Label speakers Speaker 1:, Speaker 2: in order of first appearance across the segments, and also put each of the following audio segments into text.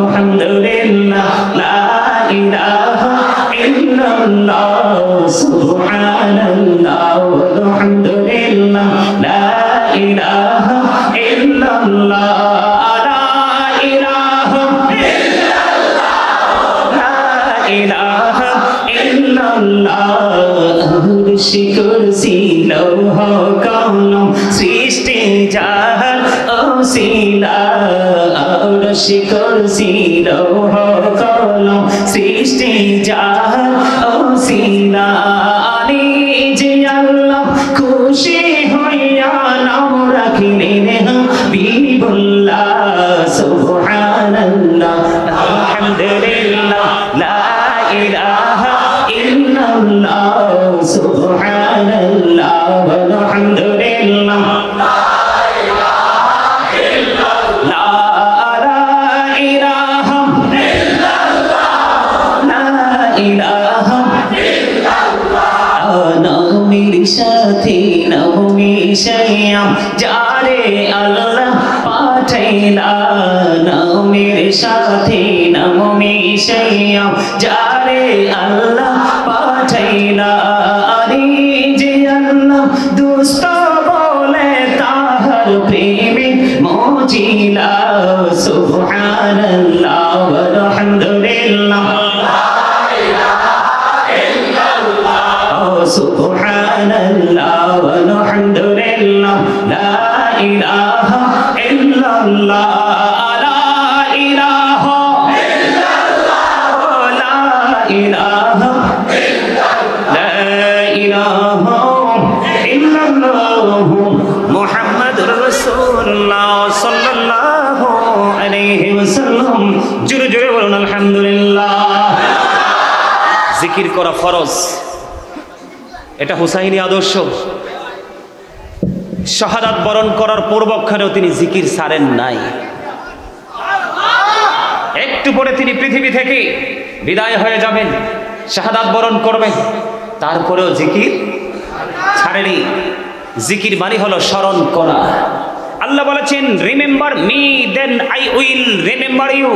Speaker 1: আলহামদুলিল্লাহ লা ইলাহা ইল্লাল্লাহ সুবহানাল্লাহ আলহামদুলিল্লাহ লা ইলাহা ইল্লাল্লাহ লা ইলাহা ইল্লাল্লাহ লা ইলাহা ইল্লাল্লাহ আরশি কুরসি লৌহ কলম সৃষ্টি জাহান ওসিলা আরশি কুরসি লৌহ কলম সৃষ্টি জাহান ওসিলা আলী যে আল্লাহ খুশি হইয়া নাম রাখিলেন হাবিবুল্লাহ সুবহানাল্লাহ আলহামদুলিল্লাহ লা ইলাহা ইল্লাল্লাহ সুবহানাল্লাহ আলহামদুলিল্লাহ সাথী নবী শাইয়াম যারে আল্লাহ পাঠাইলা নবীর সাথী নবী শাইয়াম যারে আল্লাহ পাঠাইলা আরে যে আল্লাহ দুস্ত বলে তাহার প্রেমে মজিলা সুবহানাল্লাহ আলহামদুলিল্লাহ সুবহানাল্লাহ আলহামদুলিল্লাহ লা ইলাহা ইল্লাল্লাহ লা ইলাহা ইল্লাল্লাহ লা ইলাহা ইল্লাল্লাহ লা ইলাহা ইল্লাল্লাহ মুহাম্মাদুর রাসূলুল্লাহ সাল্লাল্লাহু আলাইহি ওয়াসাল্লাম জোরে জোরে বলুন আলহামদুলিল্লাহ। জিকির করা ফরজ, এটা হুসাইনি আদর্শ। শাহাদাত বরণ করার পূর্বক্ষণেও তিনি জিকির ছাড়েন নাই। একটু পরে তিনি পৃথিবী থেকে বিদায় হয়ে যাবেন, শাহাদাত বরণ করবেন, তারপরেও জিকির ছাড়েনি। জিকির মানে হলো স্মরণ করা। আল্লাহ বলেছেন remember me then I will remember you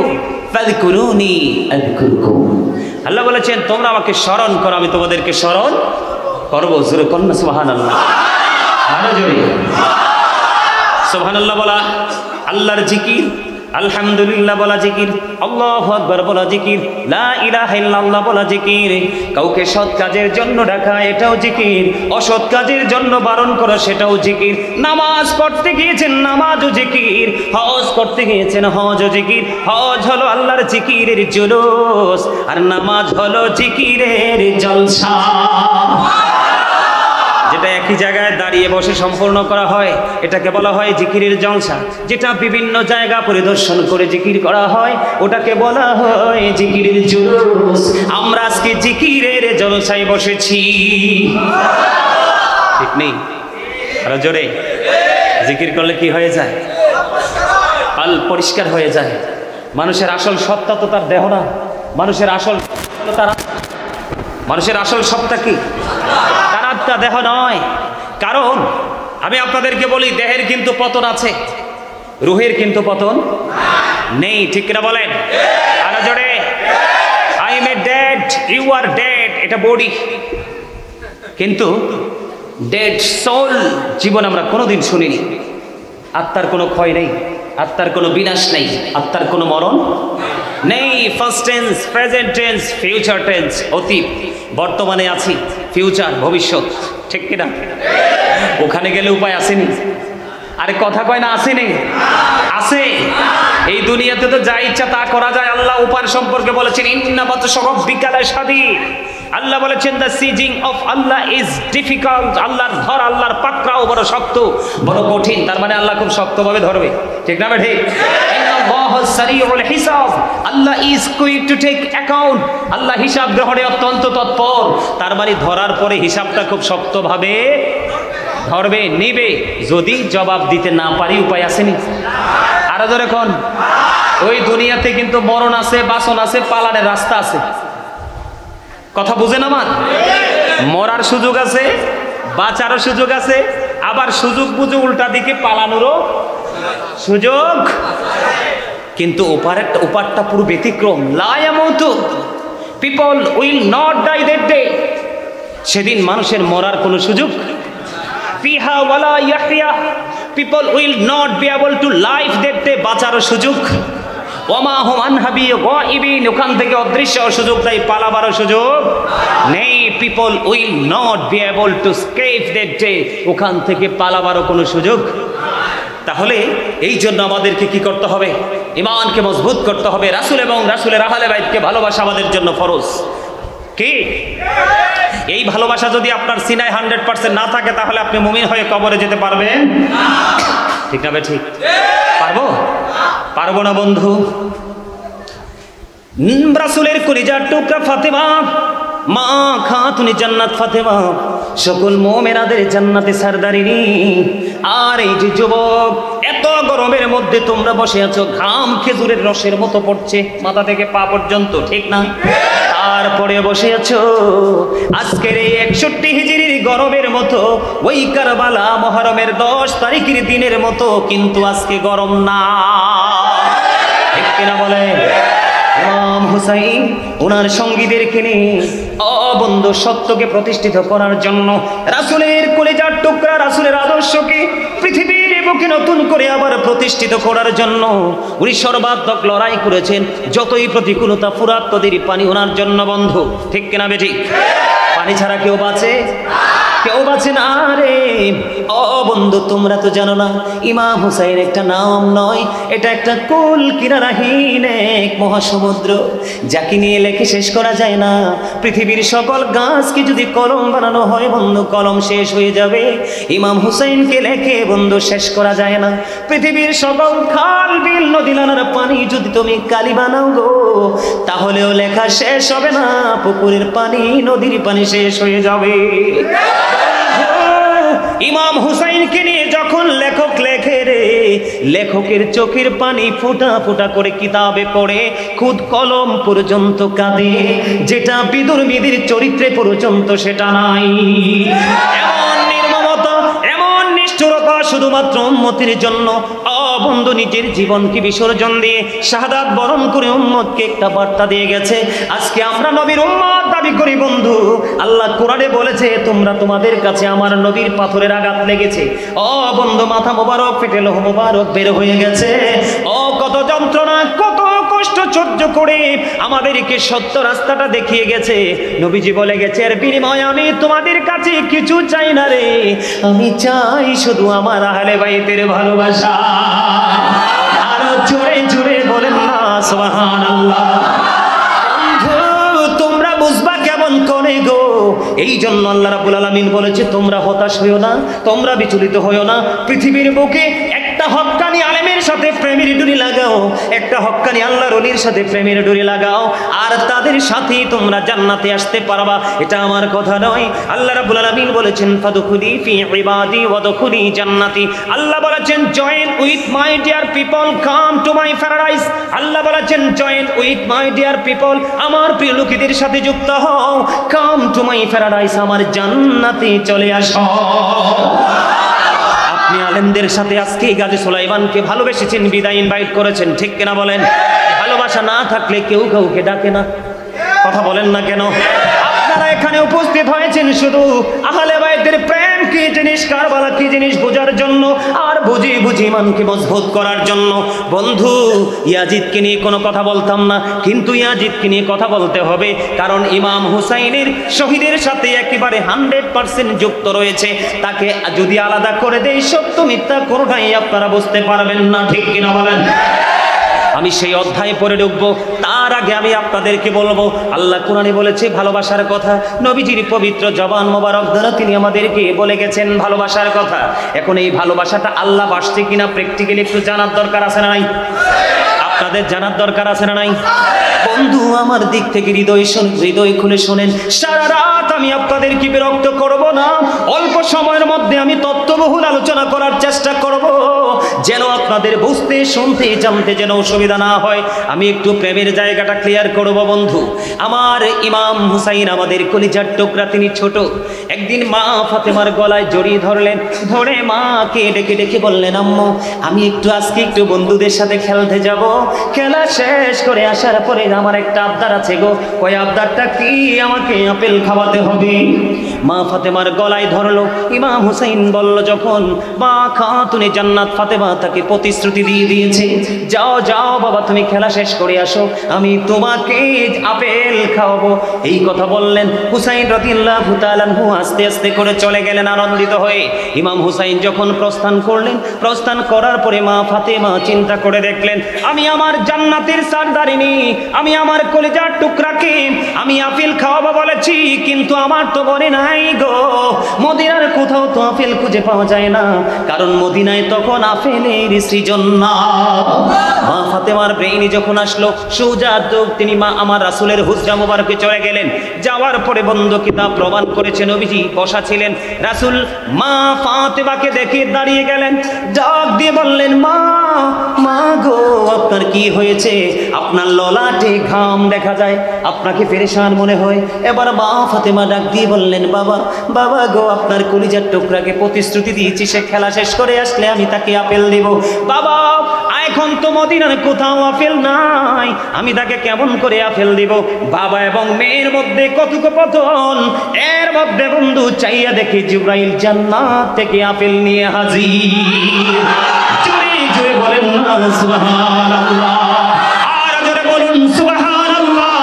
Speaker 1: ফাযকুরুনি আযকুরকুম। আল্লাহ বলেছেন তোমরা আমাকে স্মরণ করো, আমি তোমাদেরকে স্মরণ করবো। জোরে কন্যা সুবহানাল্লাহ, আরো জোরে সুবহানাল্লাহ বলা আল্লাহর জিকির, আলহামদুলিল্লাহ বলা জিকির, আল্লাহু আকবার বলা জিকির, লা ইলাহা ইল্লাল্লাহ বলা জিকির। কাউকে সৎ কাজের জন্য ডাকা এটাও জিকির, অসৎ কাজের জন্য বারণ করা সেটাও জিকির। নামাজ পড়তে গিয়েছেন নামাজও জিকির, হজ করতে গিয়েছেন হজও জিকির। হজ হলো আল্লাহর জিকিরের জুলুস, আর নামাজ হলো জিকিরের জলসা, যেটা একই জায়গায় দাঁড়িয়ে বসে সম্পূর্ণ করা হয় এটাকে বলা হয় জিকিরের জলসা। যেটা বিভিন্ন জায়গা পরিদর্শন করে জিকির করা হয় ওটাকে বলা হয় জিকিরের জুলুস। আমরা আজকে জিকিরের জলসায় বসেছি, ঠিক নেই? আরো জোরে জিকির করলে কি হয়ে যায়? কাল পরিষ্কার হয়ে যায়। মানুষের আসল সত্তা তো তার দেহ না, মানুষের আসল সত্তা কি? তার আত্মা, দেহ নয়। কারণ আমি আপনাদেরকে বলি দেহের কিন্তু পতন আছে, রুহের কিন্তু পতন নেই, ঠিক কিনা বলেন? আরো জোরে I am a dead, you are dead, এটা বডি। কিন্তু ডেড সোল জীবন আমরা কোনোদিন শুনিনি। আত্মার কোনো ক্ষয় নেই, আত্মার কোনো বিনাশ নেই, আত্মার কোনো মরণ নেই। First tense, present tense, future tense, অতীত, বর্তমানে আছি, ফিউচার, ভবিষ্যৎ, ঠিক কিনা? ওখানে গেলে উপায় আসেনি। আরে কথা কয় না, আসেনি? আছে। এই দুনিয়াতে তো যা ইচ্ছা তা করা যায়। আল্লাহ উপায় সম্পর্কে বলেছেন ইন্না বাতশা রাব্বিকা লাশাদীদ। আল্লাহ বলেছেন the seizing of Allah is difficult. আল্লাহর ধর, আল্লাহর পাকড়াও বড় শক্ত, বড় কঠিন। তার মানে আল্লাহ খুব শক্তভাবে ধরবে, ঠিক না? ঠিক। Allah is quick to take account. Allah হিসাব গ্রহণে অত্যন্ত তৎপর। তার মানে ধরার পরে হিসাবটা খুব শক্তভাবে ধরবে, নিবে। যদি জবাব দিতে না পারি উপায় আসেনি। আরো ধরে কোন ওই দুনিয়াতে কিন্তু মরণ আছে, বাসন আছে, পালানের রাস্তা আছে। কথা বুঝেন আমার? মরার সুযোগ আছে, বাঁচারও সুযোগ আছে, আবার সুযোগ বুঝে উল্টা দিকে পালানোরও সুযোগ। কিন্তু ওপারটা পুরো ব্যতিক্রম। লা ইয়ামুতু, people will not die that day. সেদিন মানুষের মরার কোনো সুযোগ ফিহা ওয়ালা ইয়াহইয়া, people will not be able to life that day, বাঁচারও সুযোগ। ওমা হুম আনহা বিগাইবিন, ওখান থেকে অদৃশ্য সুযোগ দেয়, পালাবারও সুযোগ নেই। People will not be able to escape that day, ওখান থেকে পালাবারও কোনো সুযোগ। তাহলে এই জন্য আমাদেরকে কি করতে হবে? ঈমানকে মজবুত করতে হবে। রাসূল এবং রাসূলের আহলে বাইতকে ভালোবাসা আমাদের জন্য ফরজ। কি এই ভালোবাসা যদি আপনার সিনায় 100% না থাকে, তাহলে আপনি মুমিন হয়ে কবরে যেতে পারবেন? ঠিক না? ঠিক পারবো? পারবো না বন্ধু। রাসূলের কলিজার টুকরা ফাতেমা, মা খাতুনে জান্নাত ফাতেমা, সকল মুমিনাদের জান্নাতে সরদারিনী। আর এই যে যুবক, এত গরমের মধ্যে তোমরা বসে আছো, ঘাম খেজুরের রসের মতো পড়ছে মাথা থেকে পা পর্যন্ত, ঠিক না? তারপরে বসে আছো আজকের এই 61 হিজরির গরমের মতো, ওই কারবালা মুহররমের 10 তারিখের দিনের মতো, কিন্তু আজকে গরম না, ঠিক কিনা বলে? ইমাম হুসাইন ওনার সঙ্গীদেরকে নিয়ে বন্ধু সত্যকে প্রতিষ্ঠিত করার জন্য, রাসূলের কলিজার টুকরা রাসূলের আদর্শকে পৃথিবীর বুকে নতুন করে আবার প্রতিষ্ঠিত করার জন্য উনি সর্বাত্মক লড়াই করেছেন। যতই প্রতিকূলতা, ফুরাত নদীর পানি ওনার জন্য বন্ধু, ঠিক কিনা বেঠিক? পানি ছাড়া কেউ বাঁচে? কেউ বাঁচে না রে। বন্ধু, তোমরা তো জানো না, ইমাম হুসাইন একটা নাম নয়, এটা একটা কুল কিনারাহীন এক মহাসমুদ্র, যাকে নিয়ে লেখে শেষ করা যায় না। পৃথিবীর সকল গাছকে যদি কলম বানানো হয় বন্ধু, কলম শেষ হয়ে যাবে। ইমাম হুসাইনকে লেখে বন্ধু শেষ করা যায় না। পৃথিবীর সকল খাল, বিল, নদী নালার পানি যদি তুমি কালি বানাও গো, তাহলেও লেখা শেষ হবে না। পুকুরের পানি, নদীর পানি শেষ হয়ে যাবে। ইমাম হুসাইনকে নিয়ে যখন লেখক লেখে রে, লেখকের চোখের পানি ফোঁটা ফোঁটা করে কিতাবে পড়ে, খুদ কলম পর্যন্ত কাঁদে, যেটা বিদুর্মীদের চরিত্রে পর্যন্ত সেটা নাই। এমন নির্মমতা, এমন নিষ্ঠুরতা শুধুমাত্র উম্মতের জন্য। বন্ধু নিজের জীবনকে বিসর্জন দিয়ে শাহাদাত বরণ করে উম্মতকে একটা বার্তা দিয়ে গেছে। আজকে আমরা নবীর উম্মত দাবি করি বন্ধু। আল্লাহ কোরআনে বলেছে, তোমরা তোমাদের কাছে আমার নবীর পাথরের আঘাত লেগেছে। বন্ধু, মাথা মোবারক ফেটে লোহ মোবারক বের হয়ে গেছে। কত যন্ত্রণা, কত কষ্ট সহ্য করে আমাদেরকে সত্য রাস্তাটা দেখিয়ে গেছে। নবীজি বলে গেছে, এর বিনিময়ে আমি তোমাদের কাছে কিছু চাই না রে, আমি চাই শুধু আমার আহলে বাইতের ভালোবাসা। আরো জোরে জোরে বলেন না সুবহানাল্লাহ। তোমরা বুঝবা কেমন করে গো? এই জন্য আল্লাহ রাব্বুল আলামিন বলেছে, তোমরা হতাশ হইও না, তোমরা বিচলিত হইও না। পৃথিবীর বুকে একটা হক্কানি আলেমের সাথে প্রেমের ডুরি লাগাও, একটা হক্কানি আল্লাহর ওলির সাথে প্রেমের ডুরি লাগাও, আর তাদের সাথেই তোমরা জান্নাতে আসতে পারবা। এটা আমার কথা নয়, আল্লাহ রাব্বুল আলামিন বলেছেন, ফাদখুলি ফি ইবাদি ওয়াদখুলি জান্নাতি। আল্লাহ বলেছেন, join with my dear people, come to my paradise. Allah বলেছেন, join with my dear people, আমার প্রিয় লোকেদের সাথে যুক্ত হও, কাম টু মাই প্যারাডাইস, আমার জান্নাতে চলে আসো। আপনি আলেমদের সাথে আজকে গাজী সুলাইমানকে ভালোবেসেছেন, বিদায় ইনভাইট করেছেন, ঠিক কিনা বলেন? ভালোবাসা না থাকলে কেউ কাউকে ডাকে না। কথা বলেন না কেন? আপনারা এখানে উপস্থিত হয়েছেন শুধু আহলে বাইতের প্রেম কি জিনিস, কারবালা কি জিনিস বোঝার জন্য, আর বুঝি বুঝি ইমানকে মজবুত করার জন্য। বন্ধু, ইয়াজিদকে নিয়ে কোনো কথা বলতাম না, কিন্তু ইয়াজিদকে নিয়ে কথা বলতে হবে, কারণ ইমাম হুসাইনের শহীদের সাথে একেবারে 100% যুক্ত রয়েছে। তাকে যদি আলাদা করে দেই, সত্য মিথ্যা কোনোটাই আপনারা বুঝতে পারবেন না, ঠিক কিনা বলেন? আমি সেই অধ্যায়ে পড়ে ঢুকবো, তার আগে আমি আপনাদেরকে বলবো, আল্লাহ কোরআনে বলেছে ভালোবাসার কথা, নবীজির পবিত্র জবান মোবারক দ্বারা তিনি আমাদেরকে বলে গেছেন ভালোবাসার কথা। এখন এই ভালোবাসাটা আল্লাহ বাসছে কিনা প্র্যাকটিক্যালি একটু জানার দরকার আছে না নাই? আপনাদের জানার দরকার আছে না নাই? বন্ধু, আমার দিক থেকে হৃদয় খুলে শোনেন। সারা রাত আমি আপনাদেরকে বিরক্ত করব না, অল্প সময়ের মধ্যে আমি তত্ত্ববহুল আলোচনা করার চেষ্টা করব, যেন আপনাদের বুঝতে, শুনতে, জানতে যেন অসুবিধা না হয়। আমি একটু প্রেমের জায়গাটা ক্লিয়ার করব বন্ধু। আমার ইমাম হুসাইন আমাদের কলিজার টুকরা, তিনি ছোট একদিন মা ফাতেমার গলায় জড়িয়ে ধরলেন, ধরে মাকে ডেকে ডেকে বললেন, আম্মু আমি আজকে একটু বন্ধুদের সাথে খেলতে যাব, খেলা শেষ করে আসার পরে আমার একটা আবদার আছে গো। ওই আবদারটা কি? আমাকে আপেল খাওয়াতে হবে। মা ফাতেমার গলায় ধরলো। ইমাম হুসাইন বলল, যখন মা খাতুনে জান্নাত ফাতেমা তাকে প্রতিশ্রুতি দিয়ে দিয়েছে, যাও যাও বাবা তুমি খেলা শেষ করে আসো, আমি তোমাকে আপেল খাওয়াবো। এই কথা বললেন। হুসাইন রাদিয়াল্লাহু তাআলা আনহু আস্তে আস্তে করে চলে গেলেন আনন্দিত হয়ে। ইমাম হুসাইন যখন প্রস্থান করলেন, প্রস্থান করার পরে মা ফাতেমা চিন্তা করে দেখলেন, আমি আমার জান্নাতের সরদারিনী, আমি আমার কলিজার টুকরাকে আমি আপেল খাওয়াবো বলেছি, কিন্তু আমার তো মনে নাই গো, মদিনার কোথাও তো আপেল খুঁজে পাওয়া যায় না, কারণ মদিনায় তখন আপেলের সৃজন না। মা ফাতেমার ব্রেইনে যখন আসলো, সোজা তিনি মা আমার রাসূলের হুজরা মুবারকে চলে গেলেন। যাওয়ার পরে বন্ধ কিতাব প্রমাণ করেছে নবীজি বসা ছিলেন। রাসূল মা ফাতেমাকে দেখে দাঁড়িয়ে গেলেন, ডাক দিয়ে বললেন, মা মা গো আপনার কি হয়েছে? আপনার ললাটে ঘাম দেখা যায়, আপনাকে পেরেশান মনে হয়। এবার মা ফাতেমা ডাক দিয়ে বললেন, বাবা বাবা গো আপনার কলিজার টুকরাকে প্রতিশ্রুতি দিয়েছি, সে খেলা শেষ করে আসলে আমি তাকে আপেল দেব। বাবা এখন তো মদিনার কোথাও আপেল নাই, আমি তাকে কেমন করে আপেল দিব? বাবা এবং মেয়ের মধ্যে কথোপকথন, এর মধ্যে বন্ধু চাইয়া দেখি জিবরাইল জান্নাত থেকে আপেল নিয়ে হাজির। জোরে জোরে বলেন না সুবহানাল্লাহ, আর জোরে বলুন সুবহানাল্লাহ।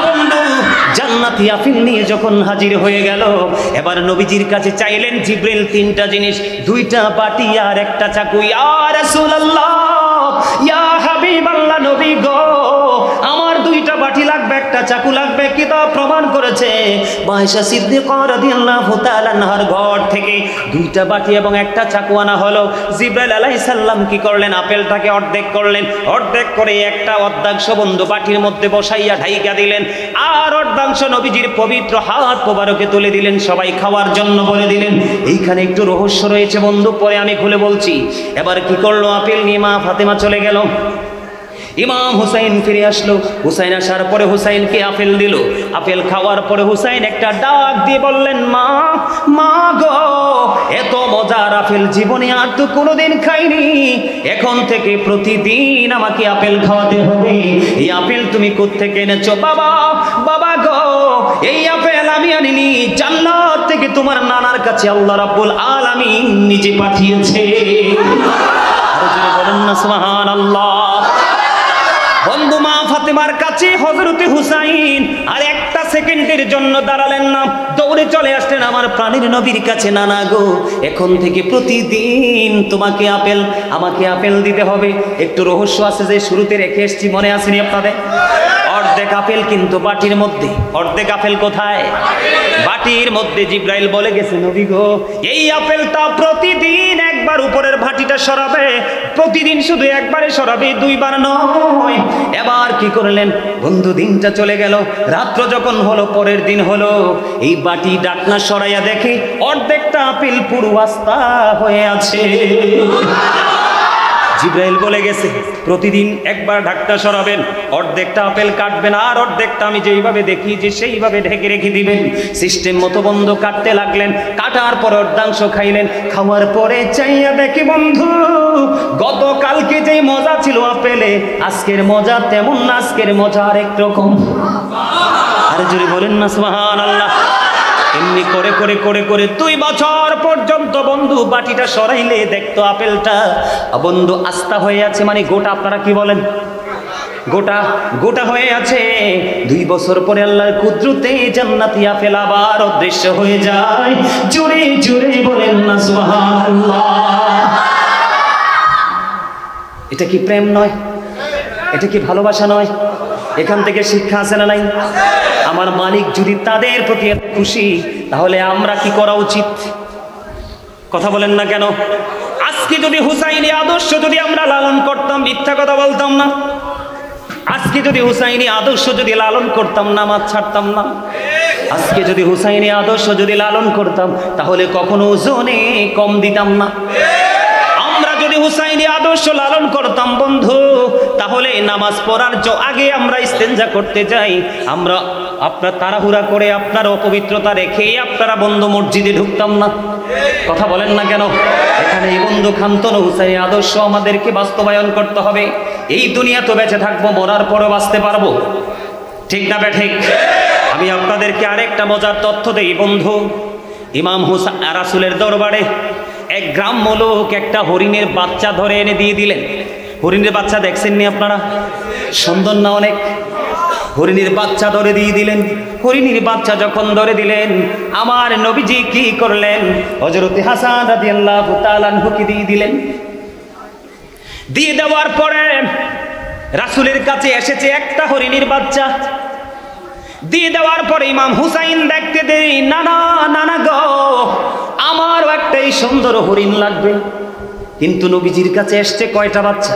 Speaker 1: বন্ধু জান্নাতি আপেল নিয়ে যখন হাজির হয়ে গেল, এবার নবীজির কাছে চাইলেন জিবরাইল তিনটা জিনিস, দুইটা বাটি আর একটা চাকু। ইয়া রাসূলুল্লাহ, ইয়া হাবিবাল্লাহ, নবী গো আমার দুইটা বাটি লাগবে, একটা চাকু লাগবে। কিতাব প্রমাণ করেছে আয়েশা সিদ্দিকা রাদিয়াল্লাহু তাআলা আনহার ঘর থেকে দুইটা বাটি এবং একটা চাকু আনা হলো। জিবরাইল আলাইহিস সালাম কি করলেন? আপেলটাকে অর্ধেক করলেন, অর্ধেক করে একটা অর্ধাংশ বন্ধু বাটির মধ্যে বসাইয়া ঢাইকা দিলেন, আর অর্ধাংশ নবীজির পবিত্র হাত মোবারকে তুলে দিলেন, সবাই খাওয়ার জন্য বলে দিলেন। এইখানে একটু রহস্য রয়েছে বন্ধু, পরে আমি খুলে বলছি। এবার কি করলো? আপেল নিয়ে মা ফাতেমা চলে গেল। ইমাম হুসাইন ফিরে আসলো। হুসাইন আসার পরে হুসাইনকে আপেল দিল। আপেল খাওয়ার পরে হুসাইন একটা ডাক দিয়ে বললেন, মা মা গো এত মজার আপেল জীবনে আর তো কোনোদিন খাইনি, এখন থেকে প্রতিদিন আমাকে আপেল খাওয়াতে হবে। এই আপেল তুমি কোত্থেকে এনেছো? বাবা বাবা গো এই আপেল আমি আনিনি, জান্নাত থেকে তোমার নানার কাছে আল্লাহ রাব্বুল আলামিন নিজে পাঠিয়েছে। আর জোরে বলেন না সুবহানাল্লাহ। বন্ধু মা ফাতেমার কাছে হযরতে হুসাইন আর একটা সেকেন্ডের জন্য দাঁড়ালেন না, দৌড়ে চলে আসলেন আমার প্রাণের নবীর কাছে। নানা গো এখন থেকে প্রতিদিন তোমাকে আমাকে আপেল দিতে হবে। একটু রহস্য আছে যে শুরুতে রেখে এসেছি, মনে আসেনি আপনাদের? অর্ধেক আপেল কিন্তু বাটির মধ্যে। অর্ধেক আপেল কোথায়? বাটির মধ্যে। জিবরাইল বলে গেছে, নবী গো এই আপেলটা প্রতিদিন একবার উপরের ভাটিটা সরাবে, প্রতিদিন শুধু একবারে সরাবে, দুইবার নয়। এবার কি করলেন বন্ধু? দিনটা চলে গেল, রাত্র যখন হলো, পরের দিন হলো, এই বাটি ডাকনা সরাইয়া দেখে অর্ধেকটা আপেল পুরো আস্তা হয়ে আছে। জিবরাইল বলে গেছে প্রতিদিন একবার ঢাকনা সরাবেন, অর্ধেকটা আপেল কাটবেন, আর অর্ধেকটা আমি যেইভাবে দেখি যে সেইভাবে ঢেকে রেখে দিবেন। সিস্টেম মতো বন্ধু কাটতে লাগলেন। কাটার পর অর্ধাংশ খাইলেন। খাওয়ার পরে চাইয়া দেখি বন্ধু গতকালকে যেই মজা ছিল আপেলে, আজকের মজা তেমন না, আজকের মজা আরেক রকম। আরে জোরে বলেন না সুবহানাল্লাহ। এমনি করে করে করে করে 2 বছর পর্যন্ত বন্ধু বাটিটা সরাইলে দেখতো আপেলটা বন্ধু আস্তা হয়ে আছে, মানে গোটা। আপনারা কি বলেন? গোটা গোটা হয়ে আছে। 2 বছর পরে আল্লাহর কুদরতে জান্নাতি আপেল আবার অদৃশ্য হয়ে যায়। জোরে জোরে বলেন না সুবহানাল্লাহ। এটা কি প্রেম নয়? এটা কি ভালোবাসা নয়? এখান থেকে শিক্ষা আছে না নাই? আমার মালিক যদি তাদের প্রতি এত খুশি, তাহলে আমরা কি করা উচিত? কথা বলেন না কেন? আজকে যদি হুসাইনি আদর্শ যদি আমরা লালন করতাম, মিথ্যা কথা বলতাম না। আজকে যদি হুসাইনি আদর্শ যদি লালন করতাম, নামাজ ছাড়তাম না। আজকে যদি হুসাইনি আদর্শ যদি লালন করতাম, তাহলে কখনো ওজনে কম দিতাম না। আমরা যদি হুসাইনি আদর্শ লালন করতাম বন্ধু, তাহলে নামাজ পড়ার আগে আমরা ইস্তেঞ্জা করতে যাই, আমরা আপনার তাড়াহুড়া করে আপনার অপবিত্রতা রেখেই আপনারা বন্ধ মসজিদে ঢুকতাম না? কথা বলেন না কেন? এখানে এই বন্ধু খান্তন হুসাইনি আদর্শ আমাদেরকে বাস্তবায়ন করতে হবে। এই দুনিয়া তো বেঁচে থাকবো, মরার পরও বাঁচতে পারবো, ঠিক না ঠিক? আমি আপনাদেরকে আরেকটা মজার তথ্য দেই বন্ধু। ইমাম হুসাইন রাসূলের দরবারে এক গ্রাম্য লোক একটা হরিণের বাচ্চা ধরে এনে দিয়ে দিলেন। হরিণের বাচ্চা দেখছেননি আপনারা? সুন্দর না অনেক? হরিণের বাচ্চা ধরে দিয়ে দিলেন। হরিণের বাচ্চা যখন ধরে দিলেন, আমার নবীজি কি করলেন? হযরত হাসান রাদিয়াল্লাহু তাআলা আনহুকে দিয়ে দিলেন। দিয়ে দেওয়ার পরে রাসূলের কাছে এসেছে একটা হরিণের বাচ্চা। দিয়ে দেওয়ার পরে ইমাম হুসাইন দেখতে দেরি, নানা নানা গো, আমারও একটাই সুন্দর হরিণ লাগবে। কিন্তু নবীজির কাছে এসছে কয়টা বাচ্চা?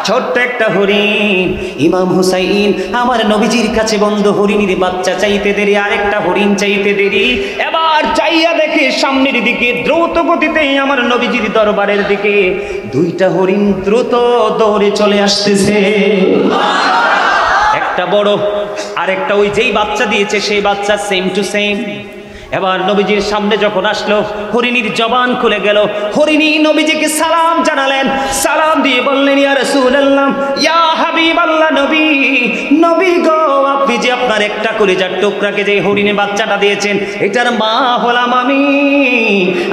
Speaker 1: ছোট্ট একটা হরিণ। ইমাম হুসাইন আমার নবীজির কাছে বন্ধু হরিণের বাচ্চা চাইতে দেরি, আরেকটা হরিণ চাইতে দেরি। এবার চাইয়া দেখে সামনের দিকে দ্রুত গতিতে আমার নবীজির দরবারের দিকে দুইটা হরিণ দ্রুত দৌড়ে চলে আসতেছে। একটা বড়, আরেকটা ওই যেই বাচ্চা দিয়েছে সেই বাচ্চা সেম টু সেম। এবার নবীজির সামনে যখন আসলো, হরিণীর জবান খুলে গেল। হরিণী নবীজিকে সালাম জানালেন, সালাম দিয়ে বললেন, ইয়া রাসূলুল্লাহ, ইয়া হাবিবাল্লাহ, নবী নবী গো, আপনি যে আপনার একটা কলিজার টুকরাকে যে হরিণী বাচ্চাটা দিয়েছেন, এটার মা হলাম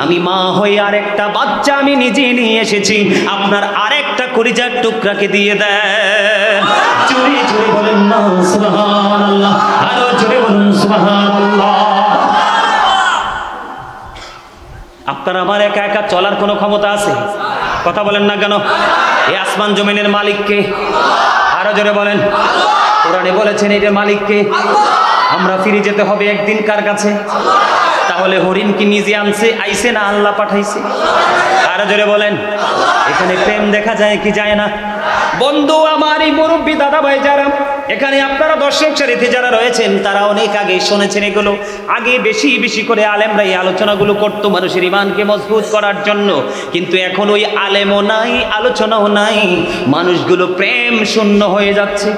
Speaker 1: আমি মা হয়ে আরেকটা বাচ্চা আমি নিজে নিয়ে এসেছি, আপনার আরেকটা কলিজার টুকরাকে দিয়ে দেন। জোরে জোরে বলেন না সুবহানাল্লাহ, আরো জোরে বলুন সুবহানাল্লাহ। আপনার আমার একা একা চলার কোনো ক্ষমতা আছে? কথা বলেন না কেন? এই আসমান জমিনের মালিককে? আরো জোরে বলেন। কোরআনে বলেছেন এর মালিককে। আমরা ফিরে যেতে হবে একদিন কার কাছে? তাহলে হরিণ কি নিজে আইছে না আল্লাহ পাঠাইছে? আরো জোরে বলেন। এখানে প্রেম দেখা যায় কি যায় না? বন্ধু আমার, এই মুরব্বী দাদা ভাই যারা এখানে, আপনারা দর্শক সারিতে যারা রয়েছেন, তারা অনেক আগে শুনেছেন এগুলো। আগে বেশি বেশি করে আলেমরা এই আলোচনাগুলো করতো মানুষের ইমানকে মজবুত করার জন্য। কিন্তু এখন ওই আলেমও নাই, আলোচনাও নাই, মানুষগুলো প্রেম শূন্য হয়ে যাচ্ছে।